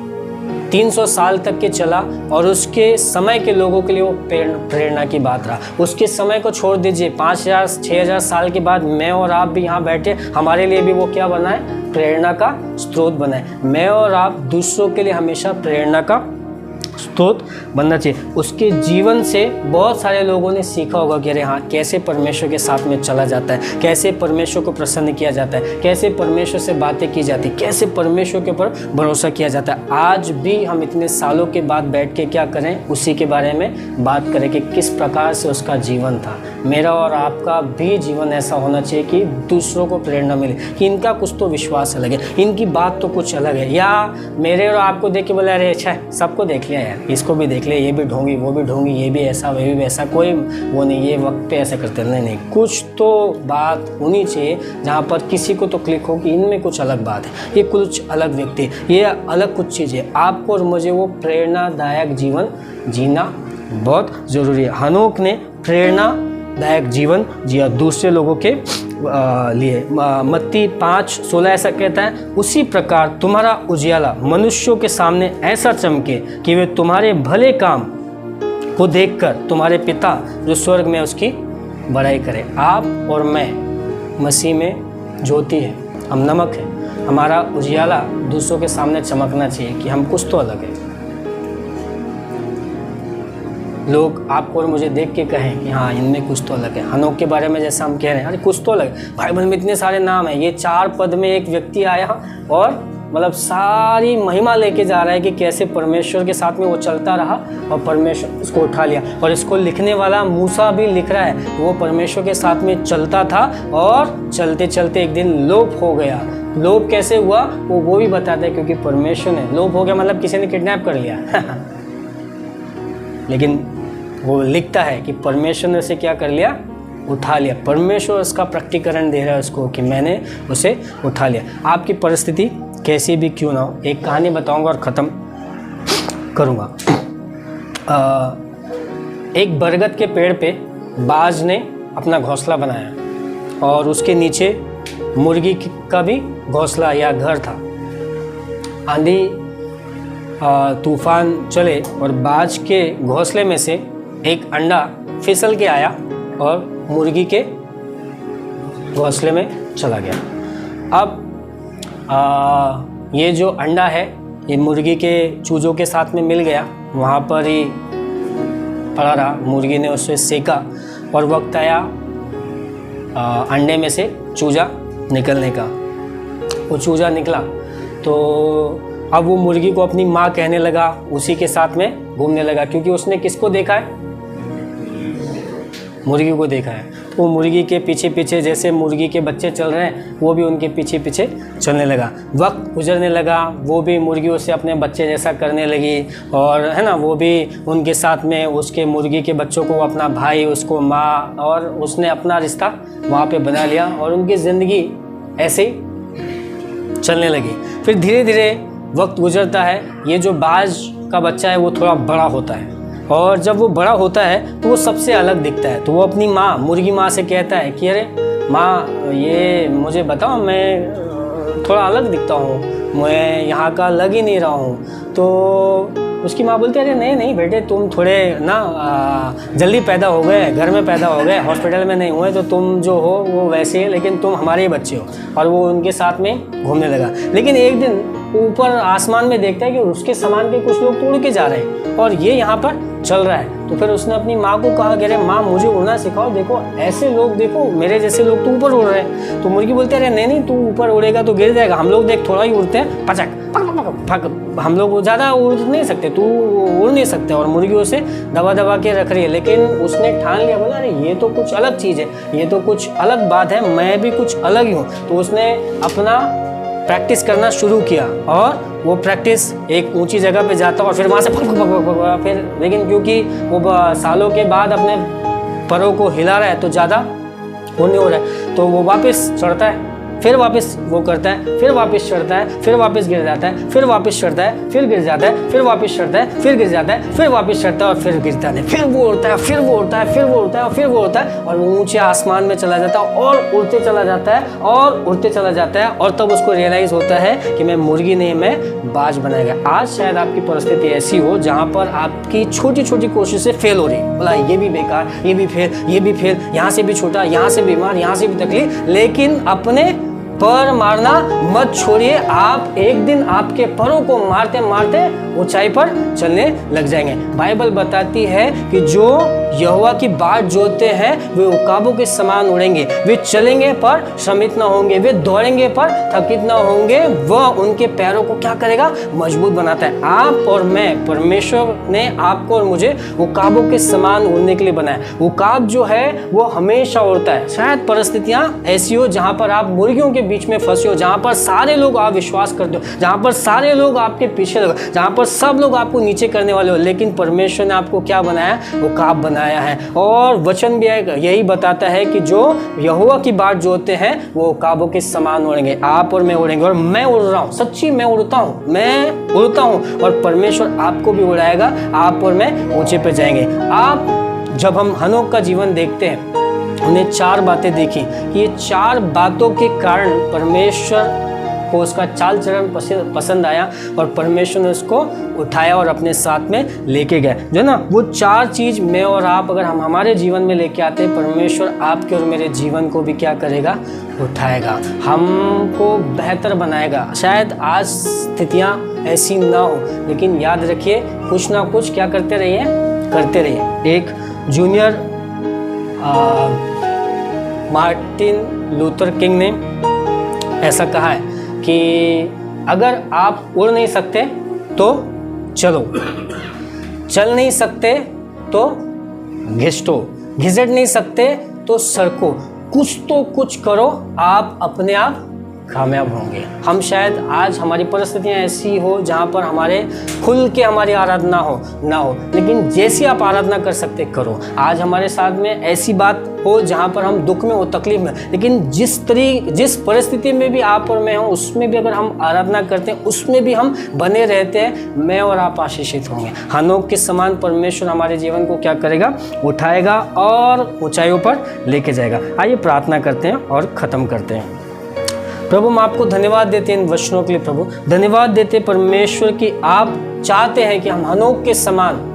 300 साल तक के चला और उसके समय के लोगों के लिए वो प्रेरणा की बात रहा। उसके समय को छोड़ दीजिए, 5000 6000 साल के बाद मैं और आप भी यहाँ बैठे, हमारे लिए भी वो क्या बना है, प्रेरणा का स्रोत बना है। मैं और आप दूसरों के लिए हमेशा प्रेरणा का स्रोत बनना चाहिए। उसके जीवन से बहुत सारे लोगों ने सीखा होगा कि अरे हाँ, कैसे परमेश्वर के साथ में चला जाता है, कैसे परमेश्वर को प्रसन्न किया जाता है, कैसे परमेश्वर से बातें की जाती, कैसे परमेश्वर के ऊपर भरोसा किया जाता है। आज भी हम इतने सालों के बाद बैठ के क्या करें, उसी के बारे में बात करें कि किस प्रकार से उसका जीवन था। मेरा और आपका भी जीवन ऐसा होना चाहिए कि दूसरों को प्रेरणा मिले कि इनका कुछ तो विश्वास अलग है, इनकी बात तो कुछ अलग है। या मेरे और आपको देख के बोले अरे अच्छा सबको देख लिया यार, इसको भी देख ले, ये भी ढोंगी वो भी ढोंगी, ये भी ऐसा वो भी वैसा, कोई वो नहीं, ये वक्त पे ऐसा करते नहीं नहीं, कुछ तो बात होनी चाहिए जहाँ पर किसी को तो क्लिक हो कि इनमें कुछ अलग बात है, ये कुछ अलग व्यक्ति, ये अलग कुछ चीज़ है। आपको और मुझे वो प्रेरणादायक जीवन जीना बहुत ज़रूरी है। हनोक ने प्रेरणादायक जीवन जिया दूसरे लोगों के लिए। मत्ती 5:16 ऐसा कहता है, उसी प्रकार तुम्हारा उजियाला मनुष्यों के सामने ऐसा चमके कि वे तुम्हारे भले काम को देखकर तुम्हारे पिता जो स्वर्ग में उसकी बड़ाई करें। आप और मैं मसीह में ज्योति है, हम नमक है, हमारा उजियाला दूसरों के सामने चमकना चाहिए कि हम कुछ तो अलग है। लोग आपको और मुझे देख के कहें कि हाँ इनमें कुछ तो अलग है। हनोक के बारे में जैसा हम कह रहे हैं, अरे कुछ तो अलग है, बाइबल में इतने सारे नाम हैं, ये 4 पद में एक व्यक्ति आया और मतलब सारी महिमा लेके जा रहा है कि कैसे परमेश्वर के साथ में वो चलता रहा और परमेश्वर उसको उठा लिया। और इसको लिखने वाला मूसा भी लिख रहा है, वो परमेश्वर के साथ में चलता था और चलते चलते एक दिन लोप हो गया। लोप कैसे हुआ वो भी बताता है, क्योंकि परमेश्वर ने, लोप हो गया मतलब किसी ने किडनैप कर लिया लेकिन वो लिखता है कि परमेश्वर ने उसे क्या कर लिया, उठा लिया। परमेश्वर उसका प्रकटीकरण दे रहा है उसको कि मैंने उसे उठा लिया। आपकी परिस्थिति कैसी भी क्यों ना हो, एक कहानी बताऊंगा और ख़त्म करूंगा। एक बरगद के पेड़ पे बाज ने अपना घोंसला बनाया और उसके नीचे मुर्गी का भी घोंसला या घर था। आंधी तूफान चले और बाज के घोंसले में से एक अंडा फिसल के आया और मुर्गी के घोंसले में चला गया। अब ये जो अंडा है ये मुर्गी के चूजों के साथ में मिल गया, वहाँ पर ही पड़ा रहा। मुर्गी ने उसे सेका और वक्त आया अंडे में से चूजा निकलने का। वो चूजा निकला तो अब वो मुर्गी को अपनी माँ कहने लगा, उसी के साथ में घूमने लगा, क्योंकि उसने किसको देखा है, मुर्गी को देखा है। वो मुर्गी के पीछे पीछे, जैसे मुर्गी के बच्चे चल रहे हैं वो भी उनके पीछे पीछे चलने लगा। वक्त गुजरने लगा, वो भी मुर्गियों से अपने बच्चे जैसा करने लगी और है ना, वो भी उनके साथ में उसके मुर्गी के बच्चों को अपना भाई, उसको माँ, और उसने अपना रिश्ता वहाँ पे बना लिया और उनकी ज़िंदगी ऐसे ही चलने लगी। फिर धीरे धीरे वक्त गुजरता है, ये जो बाज का बच्चा है वो थोड़ा बड़ा होता है और जब वो बड़ा होता है तो वो सबसे अलग दिखता है। तो वो अपनी माँ, मुर्गी माँ से कहता है कि अरे माँ, ये मुझे बताओ, मैं थोड़ा अलग दिखता हूँ, मैं यहाँ का लग ही नहीं रहा हूँ। तो उसकी माँ बोलती है अरे नहीं नहीं बेटे, तुम थोड़े ना जल्दी पैदा हो गए, घर में पैदा हो गए, हॉस्पिटल में नहीं हुए, तो तुम जो हो वो वैसे ही, लेकिन तुम हमारे ही बच्चे हो। और वो उनके साथ में घूमने लगा। लेकिन एक दिन ऊपर आसमान में देखता है कि उसके सामान के कुछ लोग तोड़ के जा रहे हैं और ये यहाँ पर चल रहा है। तो फिर उसने अपनी माँ को कहा कि अरे माँ, मुझे उड़ना सिखाओ, देखो ऐसे लोग, देखो मेरे जैसे लोग तो ऊपर उड़ रहे हैं। तो मुर्गी बोलते हैं अरे नहीं नहीं, तू ऊपर उड़ेगा तो गिर जाएगा, हम लोग देख थोड़ा ही उड़ते हैं, पचक पक पक पक, हम लोग ज़्यादा उड़ नहीं सकते, तू उड़ नहीं सकते। और मुर्गी उसे दबा दबा के रख रही है। लेकिन उसने ठान लिया, बोला अरे ये तो कुछ अलग चीज़ है, ये तो कुछ अलग बात है, मैं भी कुछ अलग ही हूँ। तो उसने अपना प्रैक्टिस करना शुरू किया और वो प्रैक्टिस एक ऊंची जगह पे जाता और फिर वहाँ से फिर, लेकिन क्योंकि वो सालों के बाद अपने परों को हिला रहा है तो ज़्यादा वो नहीं हो रहा है, तो वो वापस चढ़ता है, फिर वापस वो करता है, फिर वापस चढ़ता है, फिर वापस गिर जाता है, फिर वापस चढ़ता है, फिर गिर जाता है, फिर वापस चढ़ता है, फिर गिर जाता है, फिर वापस चढ़ता है और फिर गिरता है, फिर वो उड़ता है, फिर वो उड़ता है, फिर वो उड़ता है और फिर वो उड़ता है और वो ऊंचे आसमान में चला जाता है और उड़ते चला जाता है और उड़ते चला जाता है। और तब उसको रियलाइज़ होता है कि मैं मुर्गी नहीं, मैं बाज बनाया गया। आज शायद आपकी परिस्थिति ऐसी हो जहाँ पर आपकी छोटी छोटी कोशिशें फेल हो रही, बोला ये भी बेकार, ये भी फेल, ये भी फेल, यहाँ से भी छोटा, यहाँ से बीमार, यहाँ से भी तकलीफ, लेकिन अपने पर मारना मत छोड़िए। आप एक दिन आपके परों को मारते मारते ऊंचाई पर चलने लग जाएंगे। बाइबल बताती है कि जो यहोवा की बाट जोतते हैं वे उकाबों के समान उड़ेंगे, वे चलेंगे पर श्रमित न होंगे, वे दौड़ेंगे पर थकित न होंगे। वह उनके पैरों को क्या करेगा, मजबूत बनाता है। आप और मैं, परमेश्वर ने आपको और मुझे उकाबों के समान उड़ने के लिए बनाया। उकाब जो है वो हमेशा उड़ता है। शायद परिस्थितियां ऐसी हो जहां पर आप मुर्गियों के बीच में फंसे हो, जहाँ पर सारे लोग आप विश्वास करते हो, जहाँ पर सारे लोग आपके पीछे लगे, जहाँ पर सब लोग आपको नीचे करने वाले हो, लेकिन परमेश्वर ने आपको क्या बनाया, उकाब बनाया है। और वचन भी यही बताता है कि जो यहोवा की बाट जोते हैं वो उकाबों के समान उड़ेंगे। आप और मैं उड़ेंगे, और मैं उड़ रहा हूँ, सच्ची मैं उड़ता हूँ और परमेश्वर आपको भी उड़ाएगा। आप और मैं ऊंचे पे जाएंगे। आप जब हम हनोक का जीवन देखते हैं, उन्हें 4 बातें देखी कि ये 4 बातों के कारण परमेश्वर को उसका चाल चलन पसंद आया और परमेश्वर ने उसको उठाया और अपने साथ में लेके गए। जो ना वो 4 चीज़ मैं और आप अगर हम हमारे जीवन में लेके आते हैं, परमेश्वर आपके और मेरे जीवन को भी क्या करेगा, उठाएगा, हमको बेहतर बनाएगा। शायद आज स्थितियाँ ऐसी ना हो, लेकिन याद रखिए कुछ ना कुछ क्या करते रहिए। एक जूनियर मार्टिन लूथर किंग ने ऐसा कहा है कि अगर आप उड़ नहीं सकते तो चलो, चल नहीं सकते तो घिसटो, घिसट नहीं सकते तो सड़को, कुछ तो कुछ करो, आप अपने आप कामयाब होंगे। हम शायद आज हमारी परिस्थितियां ऐसी हो जहां पर हमारे खुल के हमारी आराधना ना हो, लेकिन जैसी आप आराधना कर सकते करो। आज हमारे साथ में ऐसी बात हो जहां पर हम दुख में हो, तकलीफ में, लेकिन जिस परिस्थिति में भी आप और मैं हो, उसमें भी अगर हम आराधना करते हैं, उसमें भी हम बने रहते हैं, मैं और आप आशीषित होंगे। हनोक के समान परमेश्वर हमारे जीवन को क्या करेगा, उठाएगा और ऊंचाइयों पर लेके जाएगा। आइए प्रार्थना करते हैं और ख़त्म करते हैं। प्रभु हम आपको धन्यवाद देते हैं इन वचनों के लिए। प्रभु धन्यवाद देते परमेश्वर कि आप चाहते हैं कि हम हनोक के समान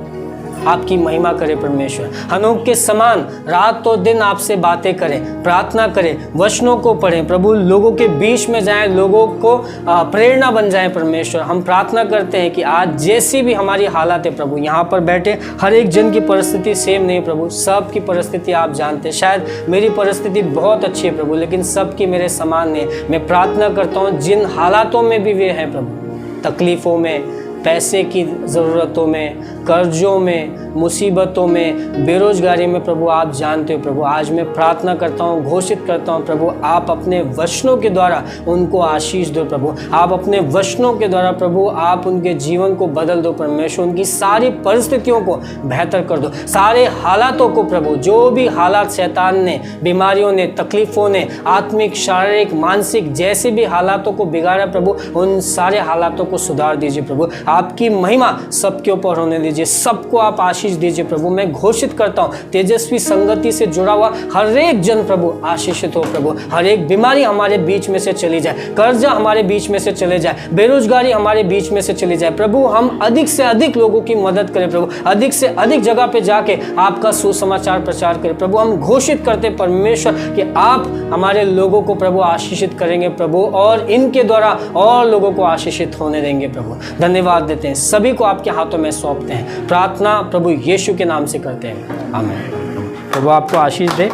आपकी महिमा करें। परमेश्वर हनोक के समान रात और दिन आपसे बातें करें, प्रार्थना करें, वचनों को पढ़ें। प्रभु लोगों के बीच में जाएं, लोगों को प्रेरणा बन जाएं। परमेश्वर हम प्रार्थना करते हैं कि आज जैसी भी हमारी हालत है प्रभु, यहाँ पर बैठे हर एक जन की परिस्थिति सेम नहीं प्रभु, सबकी परिस्थिति आप जानते हैं। शायद मेरी परिस्थिति बहुत अच्छी है प्रभु, लेकिन सबकी मेरे समान नहीं। मैं प्रार्थना करता हूँ जिन हालातों में भी वे हैं प्रभु, तकलीफ़ों में, पैसे की ज़रूरतों में, कर्जों में, मुसीबतों में, बेरोजगारी में प्रभु आप जानते हो प्रभु। आज मैं प्रार्थना करता हूँ, घोषित करता हूँ प्रभु, आप अपने वचनों के द्वारा उनको आशीष दो प्रभु। आप अपने वचनों के द्वारा प्रभु आप उनके जीवन को बदल दो परमेश्वर। उनकी सारी परिस्थितियों को बेहतर कर दो, सारे हालातों को प्रभु, जो भी हालात शैतान ने, बीमारियों ने, तकलीफ़ों ने, आत्मिक, शारीरिक, मानसिक जैसे भी हालातों को बिगाड़ा प्रभु, उन सारे हालातों को सुधार दीजिए प्रभु। आपकी महिमा सबके ऊपर होने दीजिए, सबको आप आशीष दीजिए प्रभु। मैं घोषित करता हूँ तेजस्वी संगति से जुड़ा हुआ हर एक जन प्रभु आशीषित हो प्रभु। हर एक बीमारी हमारे बीच में से चली जाए, कर्जा हमारे बीच में से चले जाए, बेरोजगारी हमारे बीच में से चली जाए प्रभु। हम अधिक से अधिक लोगों की मदद करें प्रभु, अधिक से अधिक जगह पे जाके आपका सुसमाचार प्रचार करें प्रभु। हम घोषित करते परमेश्वर कि आप हमारे लोगों को प्रभु आशीषित करेंगे प्रभु, और इनके द्वारा और लोगों को आशीषित होने देंगे प्रभु। धन्यवाद देते हैं, सभी को आपके हाथों में सौंपते हैं। प्रार्थना प्रभु यीशु के नाम से करते हैं, आमीन। प्रभु आपको आशीष दे।